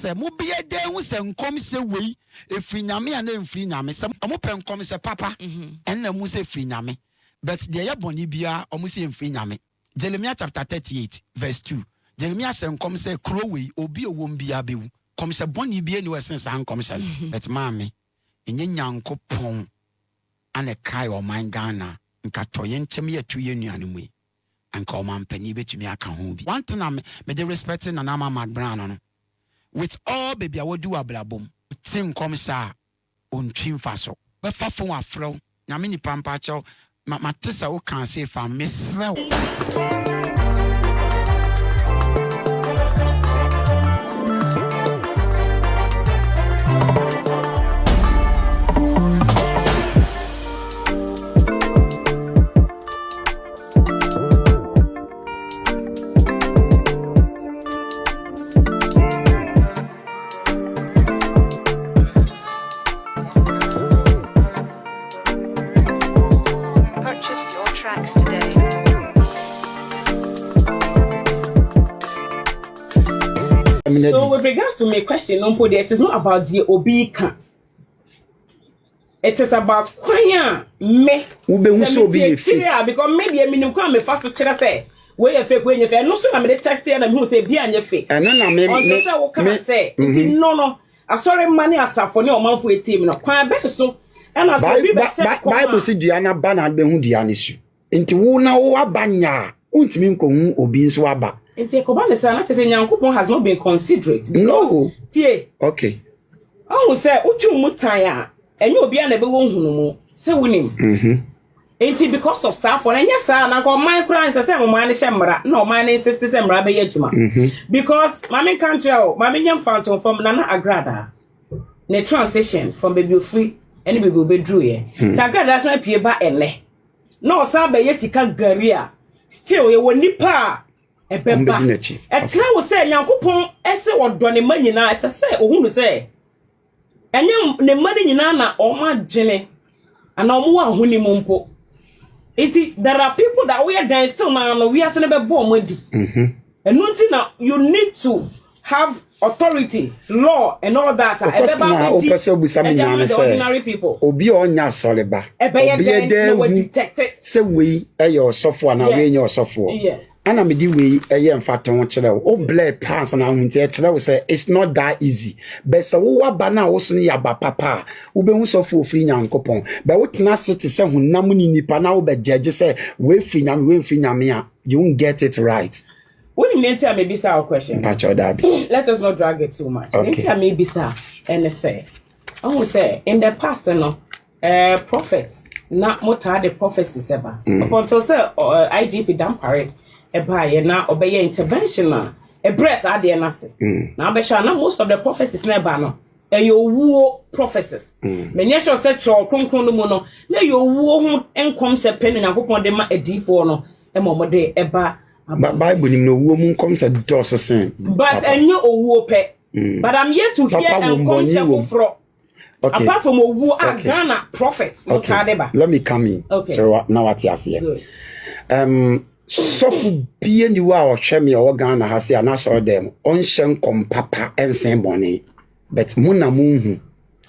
Se mo be a day who se nkom se we e free nyame and then free nyame. Some open come se papa and the muse free nyame. But the yaboni bia omusi free nyame. Jeremiah chapter 38 verse 2. Jeremiah se nkom se krowe obi o wombia bewu. Kom se boni bia ni wesen sa nkom se. But mame enye nyankopon ane kai o man Ghana nka toye nchem ye tu ye nuane mu. Anka o man pani betumi aka ho bi. One thing me de respecting na nama Mcbrown no. With all baby I would do a blabum. Tim come sa on trim faso. But fafo afro. Namini pampacho. Matissa o can say for Miss. So with regards to my question, it is not about the obika. It is about kwanya me. Because maybe I mean come me first to tell say where you fake when you fake. No so na me text here and who say be and you fake. And na me say no. I sorry money asafo ne o man for team no. Kwan be so. And as we be Bible say duana ba na be hu duane su. Nti wo na wo abanya. Untimi nko hu obi nso aba. Nti ekobane say na chese nyankopon has not been considerate. No. Tie. Okay. Oh say utu mutan a enye obi a na be wo hunu mu. Say wonim. Nti because of safo na nya sa na ko man kura nse say mo man hye mra na o man insist say mra be yejuma. Because mama country o mama nyam phantom from nana agrada. Ne transition from baby free any baby be drew ye. Sa agrada so pie ba ene. No sa be yesika garia. Still ye woni pa ebeba. Etra wo say nyankopon ese wodone manyina ese say ohunu say enyam ne mani nyina na o ma dwene ana o mo ahuni mumpo. There are people that we are there still now we are still be born madi. And until now you need to have authority, law and all that. Ordinary people. Obi onya soleba. Obi detected. Say we your software na we your software. Yes. Ana me di we mfata won kire o blare pass na hunti kire we say it's not that easy. But so wo aba na wo so ne yaba papa wo be hu software free nyankopon. But wo tena city say hunam ni nipa na wo be judge say we free nyame a you won't get it right. What you need to maybe say our question. Let us not drag it too much. Okay. Maybe say and say I will say in the past prophets not more the prophecies ever. Upon to say IGP damn parade a buy na obey intervention a breast are there nasi. Now be sure most of the prophecies never no. Your war prophecies. Many shall set your concrete mono. Now your war home and come se pen and upon them a D4 no a moment de eba. But Bible no woman comes at doors saying. But and you owo pe. But I'm yet to hear and come from. Okay. Apart from who are Ghana prophets. Okay. Let me come in. Okay. So now what you here. So for being you are share me or Ghana has say na so them on shen kom papa ensen boni. But muna munhu.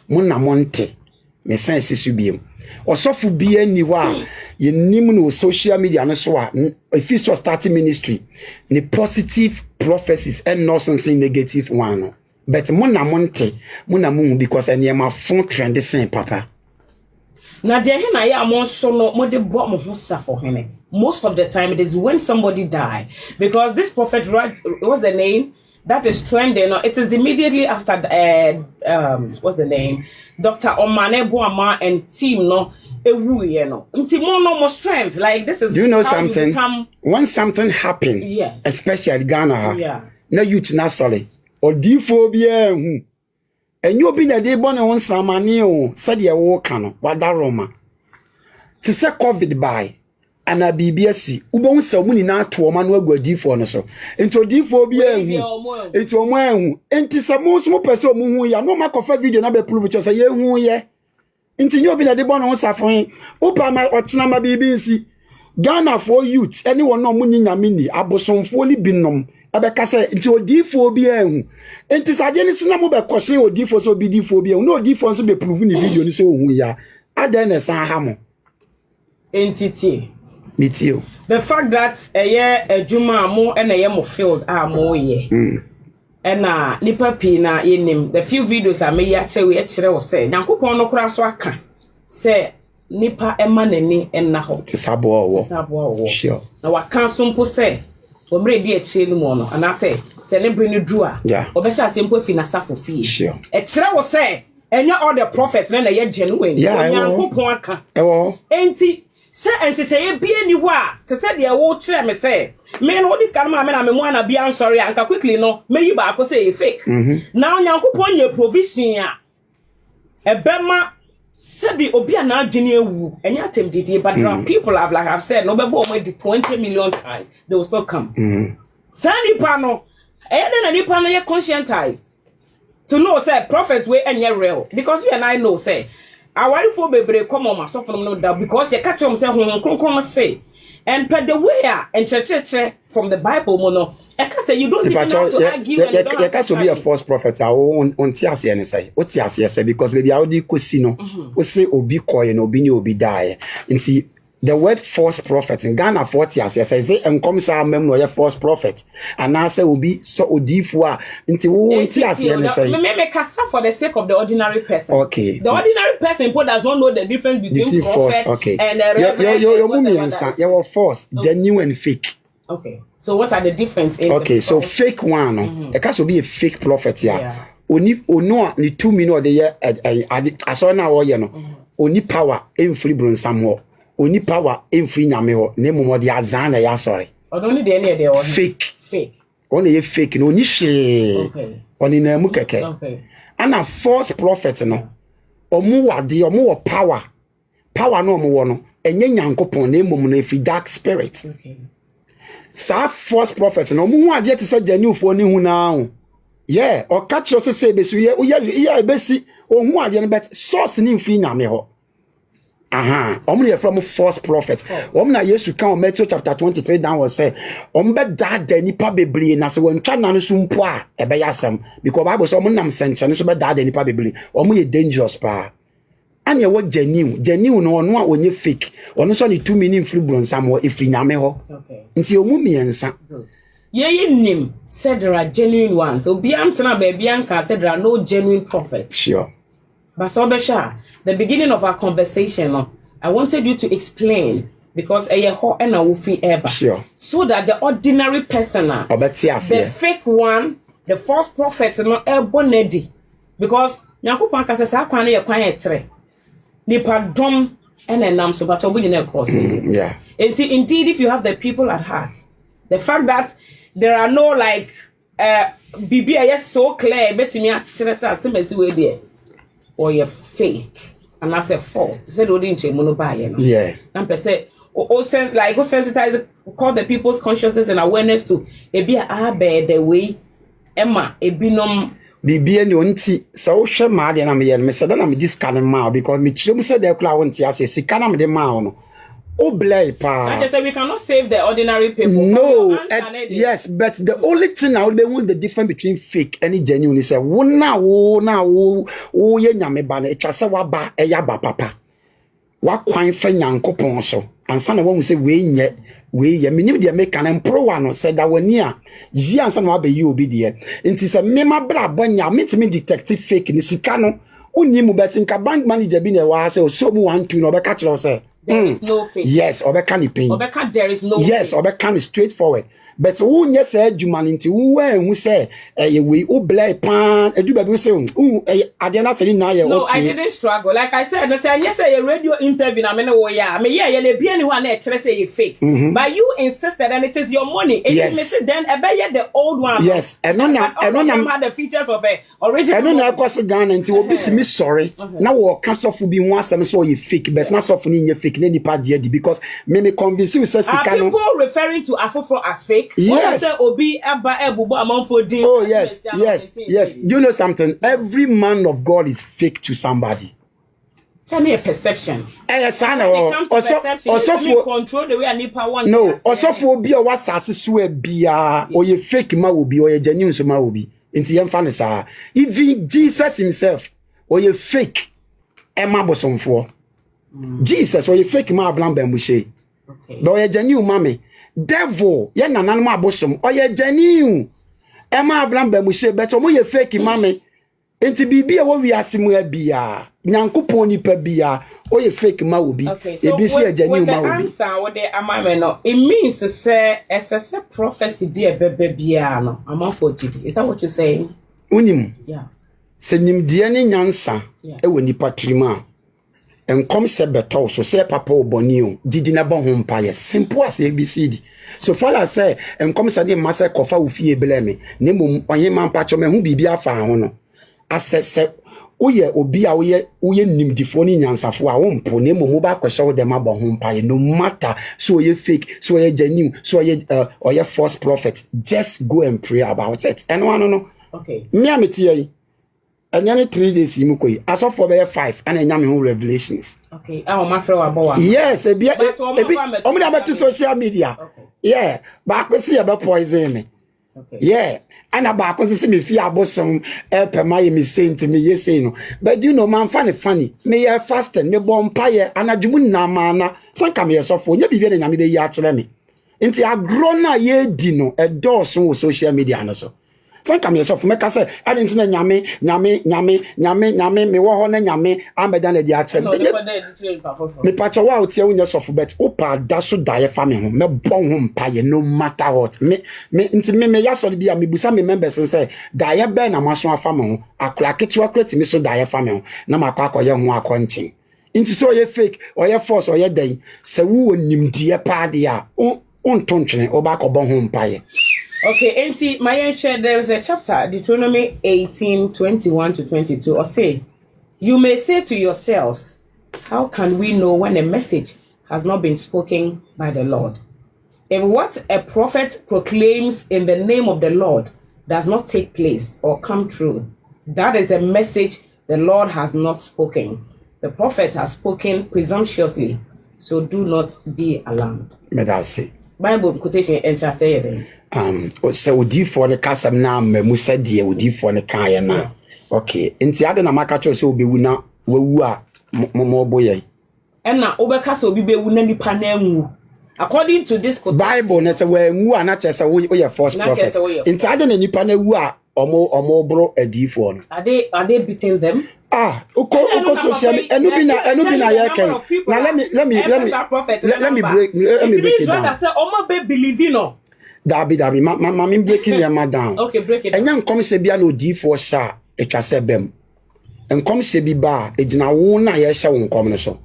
Muna monte. Me sense subiem. Osofu bia ni wa ye nim no social media no so a if you starting ministry the positive prophecies and not something negative one but muna monte muna munhu because anyama fun trend sen papa na de he na ya mo so no mo de bo mo ho safo hene most of the time it is when somebody die because this prophet what's the name that is trending. It is immediately after what's the name? Dr. Omane Boama and team no no more strength. Like this is. Do you know something? When something happened, yes, especially Ghana, yeah, no youth not solid or D-phobia. And you be the day born on Samani said you walk on what that Roma to say COVID by. Ana BBSC ubon sa mu ni na to o ma no agwadi fo no so ento difo bi ehu ento o mo ehu enti sa mo so pese o mu hu ya no ma kofa video na be prove che say ye hu ye enti nyo bi na de bon ho safon upa ma otena ma BBC Ghana for youth anyone no mu nyame ni abosomfo li binom abeka say nti odifo bi ehu enti sade ni sina mo be kwose odifo so bi difo bi ehu no odifo so be prove ni video ni so ohu ya adan na san ha mo entity mitio the fact that ejuma mo na mo field mo ye na nipa pi na yenim the few videos I me ya kire wo say Nyankopon no kura so aka say nipa ema nani enna ho tisabo wo sure na waka so mpo say omre di ekire ni mo no ana say celebrate ni dru a obesha asempo fi na safo fi sure ekire wo say enya all the prophets na ye genuine Nyankopon aka enti se enchese bia ni ho a te se de wo kire me say me no this kind of man me mo na bia sorry anka quickly no me yi ba ko say fake now Nyankopon ye provision a ebema sebi obi na adwene ewu enya atem didi but there are people have like I've said no be bo 20 million times they will still come sani pano na nipa no ye conscientized to know say prophet we enye real because you and I know say awari fo bebre come on so from no that because you catch them say kronkron say and per the way and church from the Bible mono I can say you don't even have to argue you can't be a false prophet on tiase and say what tiase say because maybe I di kosi no we say obi koye no obi ni obi die nti the word false prophet in Ghana for tiase say enkom sa mem no ye false prophet and now say obi so odifo a nti wo tiase and say me kasa for the sake of the ordinary person okay the ordinary person who does not know the difference between prophet okay. and your mummy answer you were false genuine and fake. Okay, so what are the difference in so fake one no it can be a fake prophet here oni ono ni 2 minutes de ye aso na wo ye no oni power em free bron samho oni power em free nyame ho na momo de azan na ya sorry odoni de ne de o fake oni ye fake no oni hwe oni na mu keke ana false prophet no omu wade omu wo power no omu wo no enye Nyankopon na momo na free dark spirit sa false prophet no mu ade te say genuine ni hu na o catch us say be so ye be si o hu ade no but source ni mfiri nyame ho omu ye from false prophet omu na Yesu kan Matthew chapter 23 down was say omu be da nipa bebre na se wantwa na no so mpo a e be yasam because Bible say omu nam senche no so be da nipa bebre omu ye dangerous pa anya wo genuine no ono a onye fake ono so ni 2 minutes free bronsam ho efri nyame ho nti omu miensa ye nim said there are genuine ones obi amtena ba bia nka said there are no genuine prophets sure but so besha the beginning of our conversation I wanted you to explain because ho na wo fi eba sure so that the ordinary person the fake one the false prophet no ebonedi because Nyankopon ka say sa kwan na ye kwan etre nipa dom enenam so but obi na cross yeah indeed if you have the people at heart the fact that there are no like BBA yes so clear betimi a kire say asemasi we there or you fake and that's a false say do didn't che no buy no yeah and per say o sense like o sensitize call the people's consciousness and awareness to e be be the way emma ebinom bibia ni onti so wo hwe ma de na me yen me say na me discount ma because me chire mu say de kula wonti ase sika na me de ma no oblay pa I just say we cannot save the ordinary people no yes but the only thing I would be want the difference between fake and genuine is say wo ye nyame ba na etwa se wa ba eya ba papa wa kwan fa Nyankopon so ansa na wo say we ye minim de make an pro one said that when ya ji ansa na wa be yi obi de nti se mema bra bonya metimi detective fake ni sika no onni mu bet nka bank manager bi na wa say so mu 1 2 no be catch say there is no fake yes obeka ni pain obeka there is no yes obeka is straightforward but who nye say adwuma nti wo hu say we oblay pan edu ba bi say ade na say na ye okay no I didn't struggle like I said yes say a radio interview na me no ya me ye le bia ni ho na e kire say you fake but you insisted and it is your money yes. Then ebe the old one yes and no na the features of a original and no na kwaso Ghana nti obi timi sorry na wo kasofu bi ho asem so you fake but na sofu ni nye fake na nipa de because me convince you say sika no people referring to Afofo as fake yes obi eba ebubo amanfo din oh yes you know something every man of God is fake to somebody Tell me a perception. Sana also control the way a nipa want. No, also for be a was so bia or ye fake ma will be or ye genuine so ma will be. Into young fancy. Even Jesus himself or ye fake Emma bosom for. Jesus or ye fake ma blambe mushe. Okay. But ye genuine mammy. Devil, ye nananma bosom or ye genuine Emma blambe mushe, but or ye fake mammy. Enti bibia wo wi asemu bia nyankopon nipa bia o ye fake ma wo bi so ebi so ye genuine ma wo bi. Answer what the amame no it means say ss prophecy be a bebe bia no am for GD. Is that what you're saying? Unim. Yeah. Se nimde ne nyansa e wo nipa trima enkom se beto so se papa oboni o didi na ba ho mpa ye simple as ABCD. So far as say enkom se de massa kofa wo fie bleme ne mom onye mampa cho me hu bibia fa ho no. Asese oye obi a oye nimdifo ni nyansafo a wompo ne momo ba kwehye wo dem abo ho mpaye no matter so oye fake so oye genuine so oye false prophet, just go and pray about it. And one no okay me ameti yi anyane 3 days yi mukoi asofo be 5 and enya me ho revelations. Okay I ma frɛ wa bo wa yes ebi omo da beto social media. Okay. Yeah ba kwesi e be poison me. Okay. Yeah, and about because me fear abosom per my me saying to me yes no. But you know man funny. Me ya fasting, me bompaye anadwumu na mana. Sanka me yesofo, nya bibia na nyame be yi a kire me. Nti agro na ye di no e dɔɔso wo social media no so. Sanka me yesofo me ka say ade nti na nyame me wo ho na nyame ameda na di a kire me. Me pacho wa otie wo nya sofo bet opa da so dae fa me ho me bon ho mpaye no matter what me nti me ya so bia me busa me members say dae be na maso afa me ho akura ketewa kreti me so dae fa me ho na makwa akoye ho akonchin nti so ye fake or ye false or ye dan se wo nimdie pa de a on tontwene oba ko bon ho mpaye. Okay, Auntie, my share there is a chapter, Deuteronomy 18:21-22, or say, you may say to yourselves, how can we know when a message has not been spoken by the Lord? If what a prophet proclaims in the name of the Lord does not take place or come true, that is a message the Lord has not spoken. The prophet has spoken presumptuously, so do not be alarmed. Me that say. Bible quotation enter say then. So odi for the kasam na mamu sadie odi for the kan ye na. Okay. Nti ade na maka cho so obewu na wawu a mo boye. Na obeka so obi bewu na nipa na anwu. According to this quotation, Bible na say wanwu a na chese wo ye false prophet. Nti ade na nipa na wu a omo bro adi for no. Are they beating them? Uko social enu bi na ye kan. Now let me break it down. Rather say omo be believing no. Dabi me breaking your down. Okay, break it. Enya nkom se bia na odi for sha etwa se bem. Nkom se bi ba ejina wo na ye hye wo nkom no so.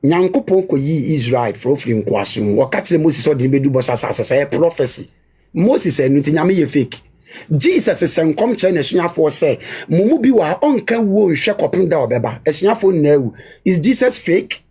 Nyankopon ko yi Israel frofri nkwasum. Wo ka kire Moses odi bedu bo sasa say prophecy. Moses enu ti nyame ye fake. Jesus is nkom kire na sunyafo say mumu bi wa onka wo nhwe kopem da obeba. Esunyafo na ewu. Is Jesus fake?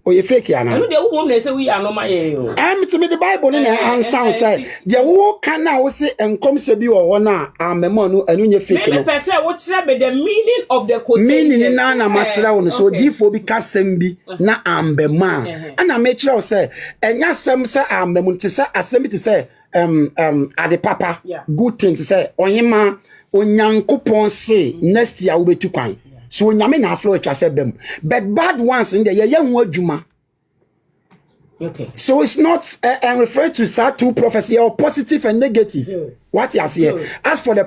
Or you fake ya na? No, the woman say we are no my yo. To me the Bible na answer say the wo kan na wo say enkom se bi wo wona amemo no anu nye fake no. Me person what tell me the meaning of the quotation. Meaning na ma kira wo no so difo bi kasem bi na ambema. Ana me kira wo say enya sem say ambemu nti say asem ti say ade papa good thing to say Ohemaa Onyankopon say next year wo betu kwan. So nyame na aflo etwa se bem but bad ones in the ye hu adwuma. Okay, so it's not referred to two prophecy or positive and negative. What you say as for the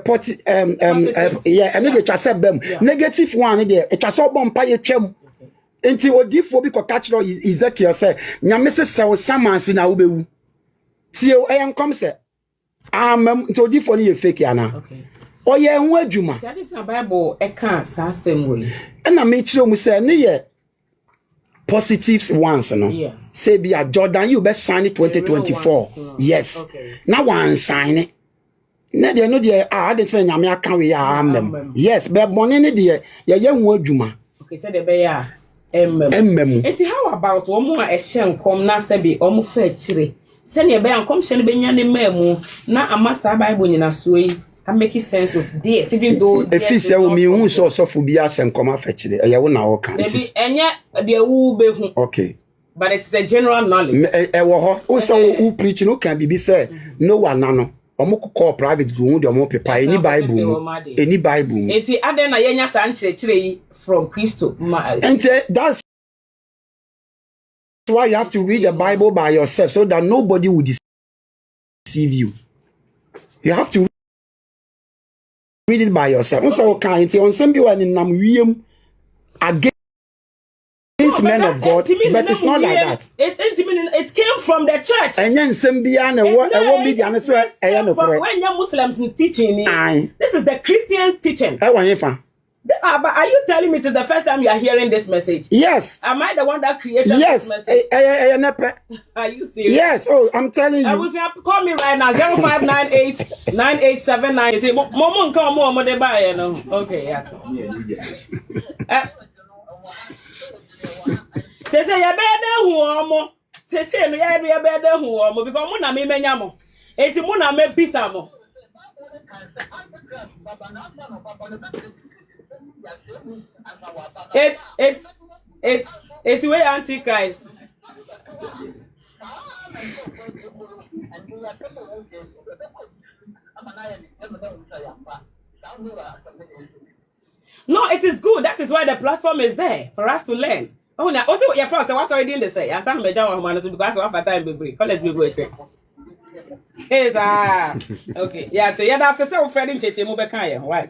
yeah and they say bem negative one there it was so bompa ye twam enti odifo bi ko catch Ezekiel say nyame se sew samansi na wo bewu tie enkom say enti odifo ni ye fake ana. Okay, oye hu adwuma. That is na Bible e kan sa same way. Na me kire mu say ne ye positives ones no. Yes. Say be a Jordan you be sign 2024. Yes. Okay. Now one sign it. Na de no de I didn't say nyame aka we ya yes, but money ne de ye hu adwuma. Okay, say de be ya emmem. Enti how about omo a ehye nkom na say be omo fa akire. Se ne be nkom hye ne be nya ne mamu na amasa Bible nyina so yi. I'm making sense with this, even though if you say me who so for be as and come afetch it, you na work. Maybe the who be okay. But it's the general knowledge. Who say who preach no can be say no one nano. Omo call private go the omo paper any Bible. Any Bible. Enti ade na yenya san chire from Christo. And that's why you have to read the Bible by yourself so that nobody will deceive you. You have to read it by yourself. So kind on some people in Namwium against men of God, but it's not like that. It came from the church. And then some biana what media and so when you're Muslims teaching, this is the Christian teaching. But are you telling me it is the first time you are hearing this message? Yes. Am I the one that created this message? Are you serious? Yes. Oh, I'm telling you. I was call me right now 0598 9879. Say Momo come more de buy no. Okay, yeah. Say ya bede hu omo. Say no ya bede hu omo because mo na me menya mo. Enti mo na me pisa mo. It's way antichrist. No, it is good. That is why the platform is there for us to learn. Oh, now also your first. What's already in the say? I stand major one because of time be break. Let's be break. Yes, okay. Yeah, so yeah, that's so Freddie Cheche mo be kan why?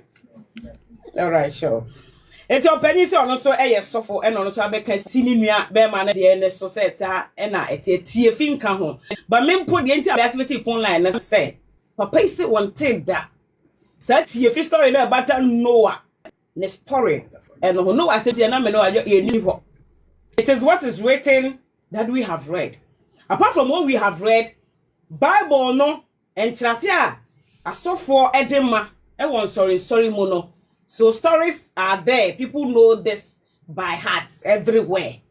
All right, sure. It's your penny so no so so for and no so abeka sini nua be ma na de ne so set na tie fin ka ho. But me put the activity phone line na say papa isi wanted that. That tie fi story na about Noah. The story and Noah said na me no ye ni ho. It is what is written that we have read. Apart from what we have read, Bible no and Clâshes asofo edema e won sorry mono. So stories are there. People know this by heart everywhere.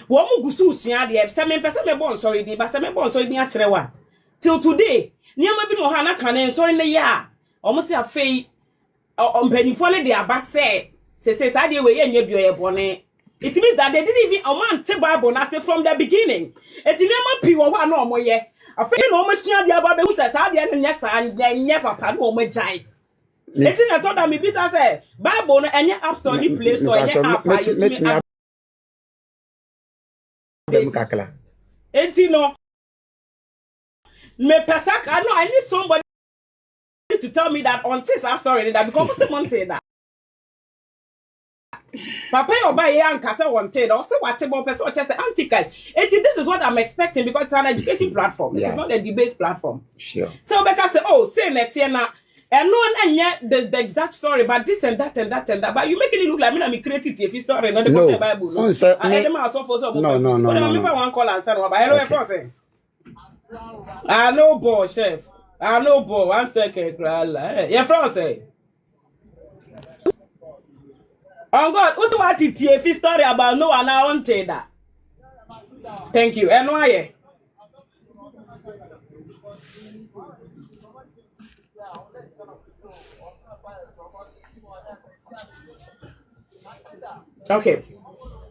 Womu gusu usua de se me pese me bon sorry di ba se me bon sorry di akyerewa. Till today, niam bi no ha na kan sorry ne ya. Omo se afei ompanifo le de aba se sa de we ye nya bio ye bone. It means that they didn't even amount Bible na say from the beginning. Etiniam pi wo ho na omo ye. Afei no omo sua de aba be hu se sa de ne nya sa nya papa no omo jai. It's in a thought that me bisa say Bible no any app store ni play store any app enti no me pesak I need somebody to tell me that on this story that because someone say that Papa oba ye anka say wanted or say what about person or say antichrist. This is what I'm expecting because it's an education platform. It is not a debate platform. Sure. So because say say next year now and no one and yet the exact story, but this and that and that and that. But you making it look like me created if story, not the Bible. No, one call and say, I know, boy, chef. I know, boy. 1 second, yeah, France. Oh God, what's what it if story about no one I won't tell that. Thank you. And why? Okay.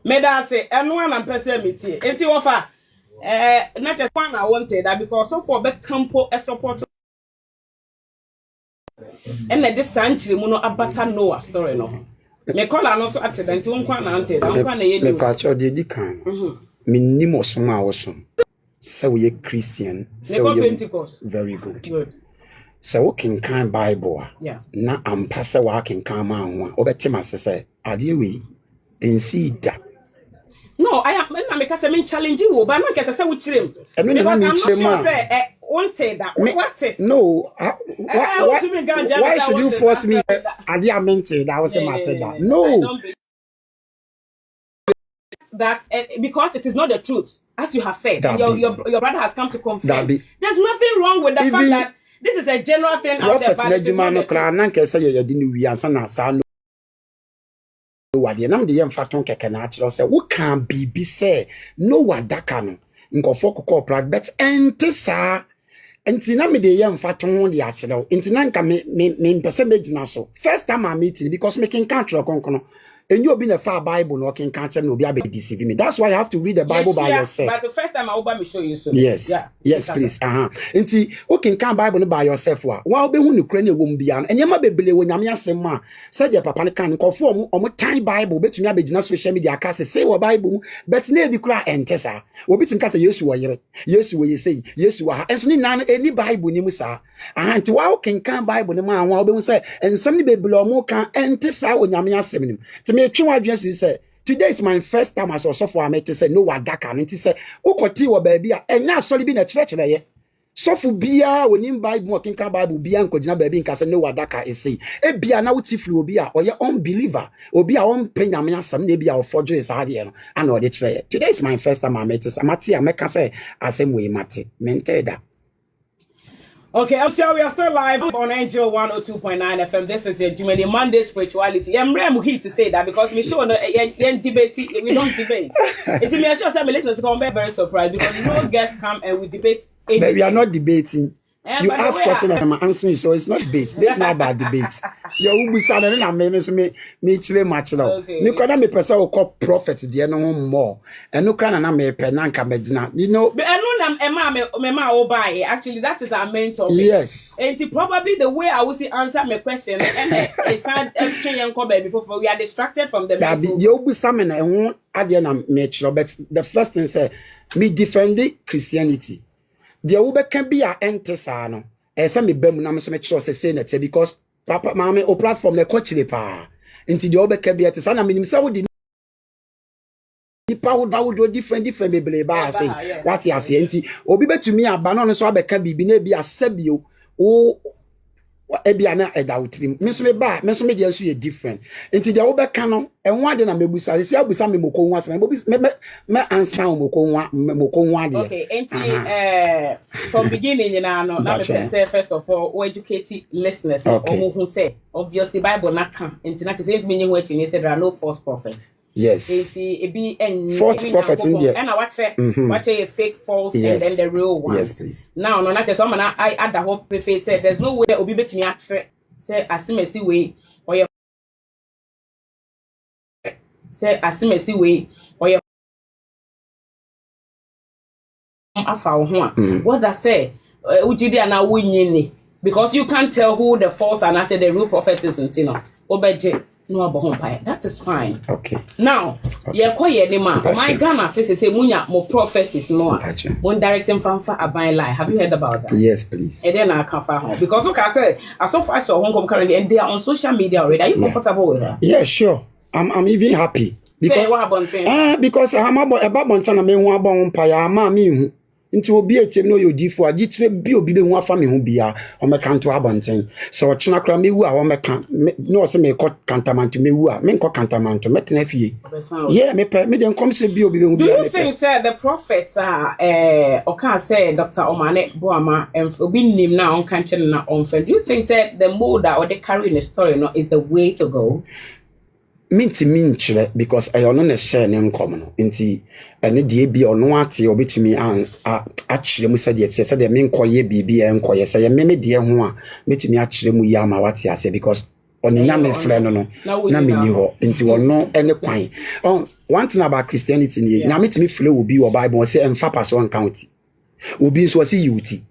Me da say anyone am person me tie. Enti wo fa not just one I wanted that because so for be campo e support and this century mu no abata Noah story no. Me call no so ateda nti won na ante da won na ye me pa cho de di kan. Me nim osoma awosom. Say we Christian, say we very good. So we can kind Bible. Yeah. Na ampa say we can come an ho. Obetima say ade we indeed. No, I am na make say me challenge you, but na kese say we chirem. Because I'm not sure say wanted that. What? No. Why should you force me? Ade amente that was matter that. No. That because it is not the truth, as you have said, your brother has come to confirm. There's nothing wrong with the fact that this is a general thing out there. But it is not the truth. Nam de yem faton keke na achiro say wo kan bibi say no wadaka no nkofo kokko plug but ente sa Enti na me de ye mfa to ho de akyerɛ. Enti na nka me mpese megina so. First time I meet because making country konkono. And you be in a far Bible, no can catch no be able to deceive me. That's why you have to read the Bible by yourself. But the first time I will me show you so. Yes, yes, please. And see, who can come Bible by yourself? While be when Ukraine won't be and you might be when Yamia Sema said your papa can conform on time Bible, but you may be not social media cast say what Bible, but never cry and tessa. Or bit in cast yes, you are yes, you say yes, you are as any Bible nimusa. And to how can come Bible the man while be say and somebody be below more can enter sa when Yamia Seminim. To me, true address is say today is my first time as also for me to say no wadaka and to say ukoti wa baby and now sorry be na church na ye so for bia when in Bible can Bible bia and kojina baby nka say no wadaka is say e bia na utiflu obi a or ye unbeliever obi a on penya me asam na bia forgery is hard no and o de kire today is my first time I met this amati ameka say asem we mate mente da. Okay, I'm sure we are still live on Angel 102.9 FM. This is your Jumeli Monday Spirituality. I'm here to say that because we show no debate. We don't debate. It's me. I sure some listeners come very surprised because no guests come and we debate. But we are not debating. You ask questions and I'm answering, so it's not debate. This is not about debate. You will be saying that me chile match now. You can't me person who call prophet the no more. And no can na me penanka medina. You know. But I know Mema Obai. Actually, that is our main topic. Yes. And probably the way I will see answer my question and it's hard change before we are distracted from the. You will be something I won't add na me but the first thing say me defend Christianity. The Uber can be a enter sano. As some bem na me say net because papa mama o platform le coachile pa. Into the Uber can be at sana minim sa would do different bebele ba say what you say enti obi betu me aba no so abeka bibi na bi asabio o ebia na edawtrim me so me ba me so me dey so ye different enti the Uber can no enwa de na mebusa say abusa me mokonwa asem me answer mokonwa de. Okay, enti from beginning you know na me say first of all we educate listeners who say obviously Bible na kan enti na say enti me nyen wachi say there are no false prophets. Yes. False prophets in there. And I watch a fake false yes. and then the real ones. Yes, please. Now, no, not just one. I add the whole preface said there's no way that will be between me actually say I see way or your say I see way or your what that say Ujidi and I win because you can't tell who the false and I say the real prophet is in Tino. Obeje. No that is fine. Okay. Now, yeah, my Ghana says say munya more prophecies no. One directing fanfa aban lie. Have you heard about that? Yes, please. And then I can find home because look, I said I saw fast your home currently and they are on social media already. Are you comfortable with that? Yeah, sure. I'm even happy. Because say what about because I'm about Montana me wan bon pa ya ma me nti obi etem no yodifo agi kire bi obi be hu afa me hu bia o meka nto abonten so china kra me wu a o meka no se me ko kantamanto me wu a me nko kantamanto metena fie yeah me den come say bi obi be hu bia. Do you think say the prophets are o can say Dr. Omane Boama obi nim na on kan chene na on do you think say the mode or the carrying the story no is the way to go? Minti minchire because I ono na share ne nkom no nti ene de bi ono ate obetumi a chire mu se de me nkoye bibi e nkoye se ye me de ho a metumi a chire mu ya ma wate ase because oninya me frɛ no na me ni ho nti wono ene kwan one thing about Christianity ni na metumi frɛ obi wo Bible say emfa paso account obi so say yuti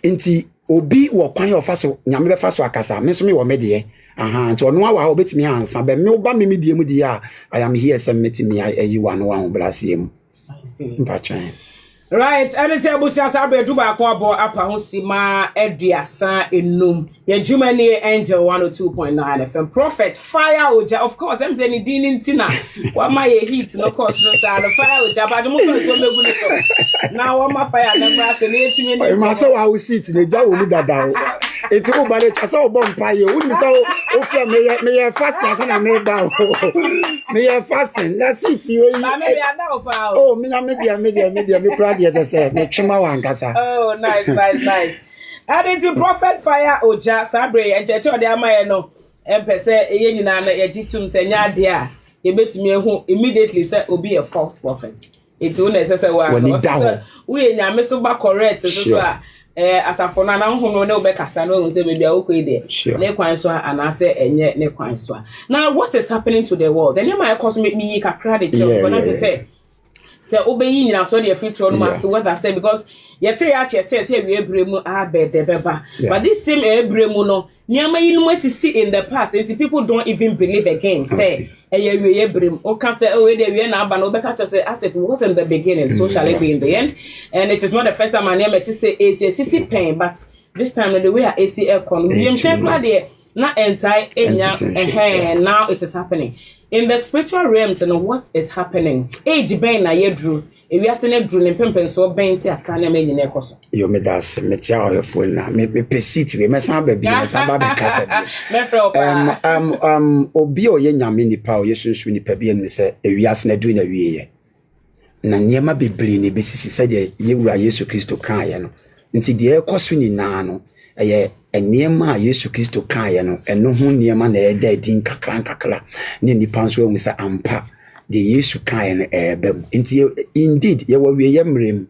nti obi wo kwan yo fa so nyame be fa so akasa me so me wo me de nti ono awa obetimi ansa be me oba me die mu die a I am here some metimi ayi one blasiem. I see. Right, and it's able to say do ba ko abo apa ho sima eduasa enum ye Jumani Angel 102.9 FM prophet fire oja of course them say ni din ntina wa ma ye heat no cause no say the fire oja but mo ko so megu ni so now wa ma fire na bra say na etimi ni ma say wa sit na ja wo mu dada o eti wo bare ta say o bon paye wo ni say o feel me ye fasting say na me ba o me ye fasting na sit you na me ya da o pa o me na me dia yes, oh, nice. And it's prophet fire oja sabre and church of the amaya no empese eye nyina na ye ditum se nya de a ye betumi ehu immediately say obi a false prophet it won say we nyame so ba correct so asafo na hono ne obekasa no say baby akoko there ne kwan so ana say enye ne kwan so now what is happening to the world then my cause make me kakra the church but I say obeyi nyina so the future no must what I say because yete ya che say we ebremu abede beba but this same ebremu no niama yi no asisi in the past and people don't even believe again say we ebrem o can say we dey we na aba no obeka say as it was in the beginning so shall it be in the end and it is not the first time I near to say AC pain but this time the way AC aircon we am check there na entire enya now it is happening in the spiritual realms and what is happening age ben na yedru e wi asene dru ne pempen so ben ti asane ma nyina ekoso yo me das me tia o phone na me pesit we me san ba bi me san ba be kasa me frɛ opa obi o ye nyame nipa o ye sunsu nipa bi enu se e wi asene dru na wie ye na niema bebre ne besisi se de ye wura Yesu Kristo kan ye no nti de ekoso ni na no eye eniema Yesu Kristo kan ye no eno ho niema na e da din kakra ne nipa nso ehu se ampa de Yesu kan no ebem nti indeed ye wa wie ye mrem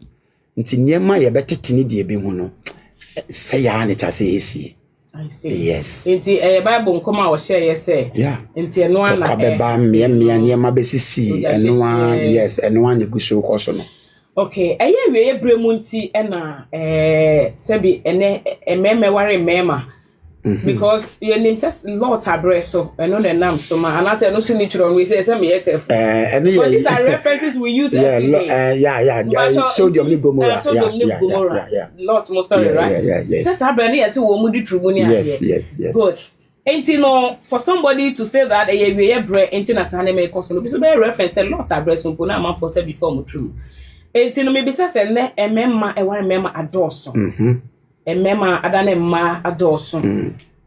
nti niema ye betetene de ebe hu no se ya ne chase esi I see. Yes. Inti Bible nkoma wo share ye say. Yeah. Inti eno ana ka beba me niema besisi eno yes eno an eguso koso no. Okay, eye we ebremu nti na sebi ene ememe ware mema because your name says Lord Abreso eno the name so ma and I say no signature we say me careful. But these are references we use every day. Sodium ni Gomorrah. Yeah. Lord most of it, right? Just Abrani yes wo mu di true money. Yes. Good. Enti no for somebody to say that we bre enti na sane me cause no be so be reference Lord Abreso mpo na man for say before mu true. Enti no me bisa se ne emema e wan emema adoso. Emema adane ma adoso.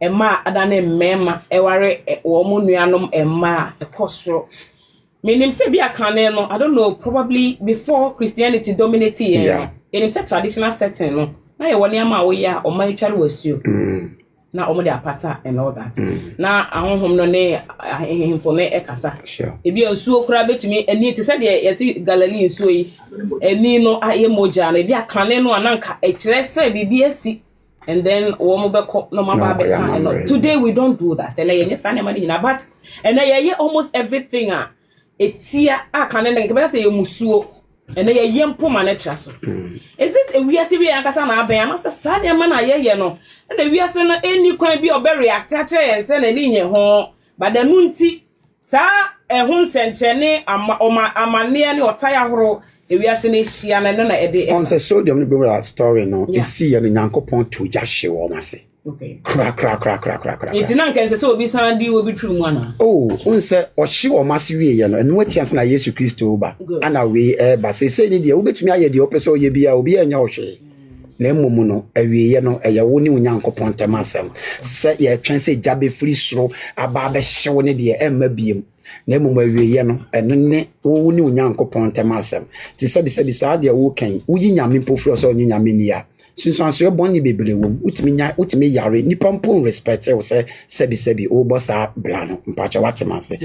Emma adane mema e ware wo mu nuanom emma e kosoro. Meaning say be akane no I don't know probably before Christianity dominated here. In say traditional setting no. Na ye woni ama wo ya o man tware wasuo. Na omo de apata and all that. Na ahonhom no ne ahemfo ne ekasa. Ebi ansuo kura betumi ani te se de yesi Galilee nsuo yi. Ani no aye moja na ebi akane no ananka e kire se bibi asi. And then womo beko no maba beka no. Today we don't do that. And ye nyesa na mani na but and ye almost everything etia akane na ke be say musuo. And they yempo manetra so. Is it a we are we ankasa na aben amasa sa de ma na ye no. And we are so no any kwan bi obe react atre en se na ni nye ho. But the nunti sa ehun senchene amane ne otaya horo e we are se na hia na no na e de. On say Sodium ni Gomorrah story no. E see ya no Nyankopon to ja hye wo mase. Okay. Cra. Iti na nkense so obi san di obi tru mu ana. Oh, unse ohye wo mase wie ye no. Enu achianse na Yesu Kristo ba. Ana we ba se ni de obetumi aye de opese oye bia obi anya ohwe. Na emom no awie ye no eye wo ni Onyankopon temasem. Se ye twen se jabe free soro aba ba hyewo ne de emma biem. Na emom awie ye no eno ne wo ni Onyankopon temasem. Ti se bi sa de wo kan. Wo yi nyame pofro so onyi nyame ni ya. Since boni bebre wom utimi yare nipa mpo respect we say sebi o bossa blano mpacha watemase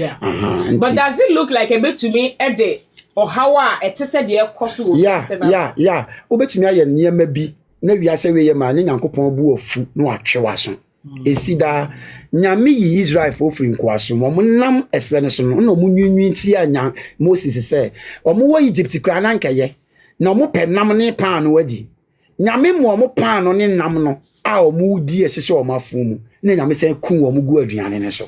but does it look like a bit to me ede or how etese de ekoso yeah obetumi aye niema bi na wiase we ye ma ne Nyankopon bu ofu na atwewa so esida nyame yi Israel for free nkwaso mo nam esene so no mo nwunwi ti anya Moses say o mo wa Egypt kra na nkaye na mo penam ne pan no wadi nyame mo pan no ne nam no a o mu di ehye o mafumu ne nyame se ku o mu gu aduane ne so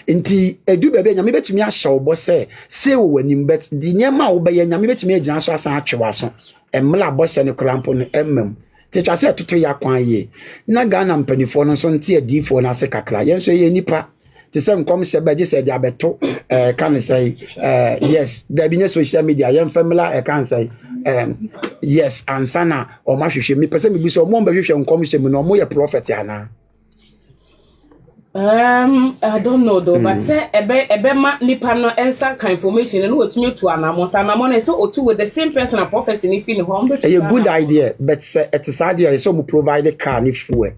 nti edu bebe nyame betumi ahye wo bo se wo wanim bet di nyama wo be nyame betumi agina so asan atwewa so emla bo se ne krampo no emmam te twa se toto ya kwan ye na Ghana mpanifo no so nti adifo na se kakra yen so ye nipa te se nkom se beje se dia beto kan say yes there be no social media yen family kan say yes ansana o ma hwehwe me pese me bi so mo mba hwehwe nkom se mu no mo ye prophet ana I don't know though, but say ebe ma nipa no ensa ka information no otumi to anamo na so otu with the same person a prophecy ni feel home. A good idea, but say it is idea so mo provide car ni fuel.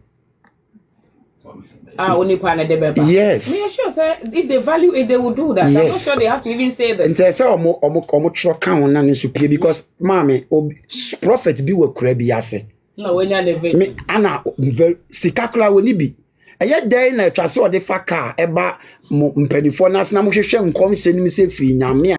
Only pan de beba. Yes. Me sure say if they value it they will do that. Yes. I'm not sure they have to even say that. And say omo tro kan won na nso pie because mama prophet bi wa kura bi ase. No, when you're the me ana sikakula woni bi eye dey na atwa se ode fa car eba mpanifo na asena mo hwehwe nkom se nim se firi nyame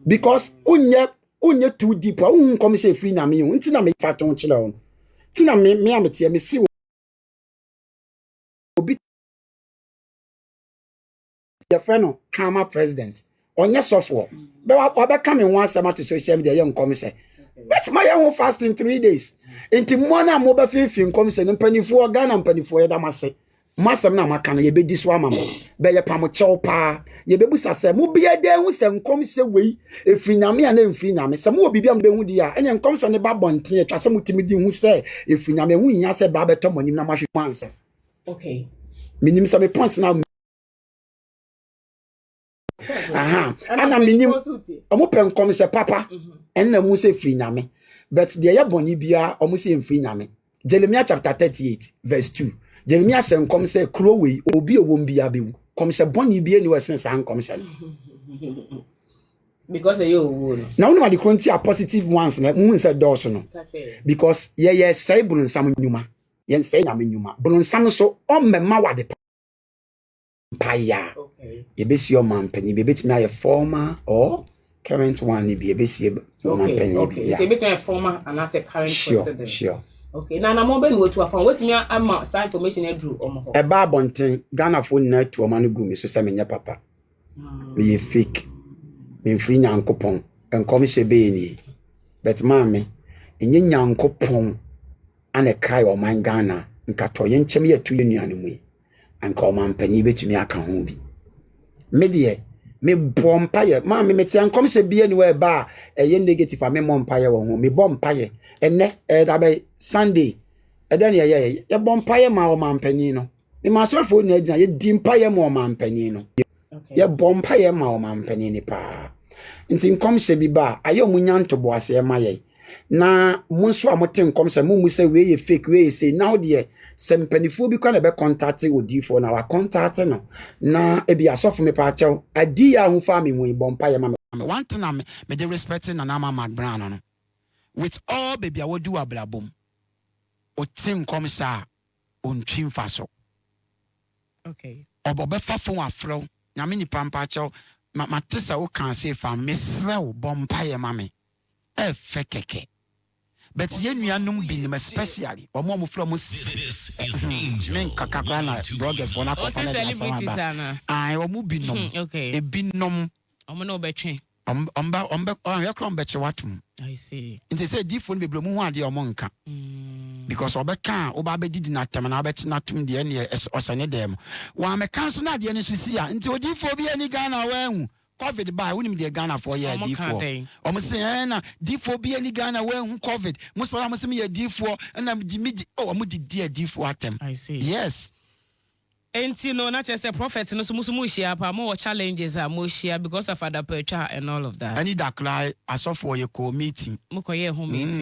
because unye too deep nkom se firi nyame yo nti na me fa ton kire on nti na me amete me si obi the friend Kama president onye sofo be wa be come one sama to social media ye nkom se but my young fast in 3 days enti mo na mo be fifi nkom se mpanifo Ghana mpanifo ye da mase masam na maka na ye be diso amamo be ye pam chew pa ye be busa se mo bia de hu se nkom se wei efri nyame a na mfri nyame se mo bibia mo be hu di a ene nkom se ne ba bonten e twa se mo timi di hu se efri nyame hu nya se ba beto monim na mahwe kwanse okay minim se me point na aha ana minim omo pe nkom se papa enna mu se fri nyame but de ye boni bia omo se mfri nyame Jeremiah chapter 38 verse 2 Jeremiah say nkom se krowei obi owom bia bewu kom se boni bia ni wesen sa nkom se because you wo na wonu ma de kronti a positive ones na mu se dose no because ye say bulonsam nyuma ye say nyame nyuma bulonsam so o mmema wade paya okay ye be si o man pani be betimi aye former or current one ni be si o man pani okay it's a bit of former and as a current president sure okay na mo be no to afan wetimi am some information e dru omo ho e ba bonten Ghana phone na to ma no gumi so se menye papa me ye fake me mfiri nyankopon enkom se be ni but mama enye nyankopon ane kai o man Ghana nkato ye nchem ye tu ye nuane mu anka o man pani betumi aka ho bi me de me bompaye ma me meti ankom se bia ni we ba eye negative me mompaye wo ho me bompaye enne da be Sunday eden ye bompaye ma o man pani no me ma so fo ni agina ye dimpaye ma o man pani no ye bompaye ma o man pani ni pa nti nkom se bi ba aye omunya ntobo ase ma ye na munso amote nkom se mu se we ye fake we ye say now de sempanifo bi kwa na be contact odifo na wa contact no na e bi asofo me pa chew adi ya hu fa me mu bompa ye ma me one thing na me dey respecting na Mcbrown no with all baby awodu ablabom o tin kom sa on twimfa so okay obobe fafo afro nyame ni pampa chew ma tesa wo kan say fa mesre wo bompa ye ma me e fe keke but ye nuanom bi especially omo from men kakakra na bloggers for na celebrities ana omo bi nom okay e bi nom omo no betwe omba ya krom beche watum I see nti say difo no beblo mu hu ade omo nka because obeka oba bedidi na tem na beche na tum de ne osane dem wa meka so na de ne susi a nti odifo bi ani Ghana wa hu COVID by unim de Ghana for year D4 omo say na D4 bi ani Ghana wa hu COVID musora mo se me D4 na midi omo di D4 atem I see yes enti no na chese prophet no so musu share pa mo challenges are mo share because of other petra and all of that any that cry asofo ye co meeting mo ko ye home meeting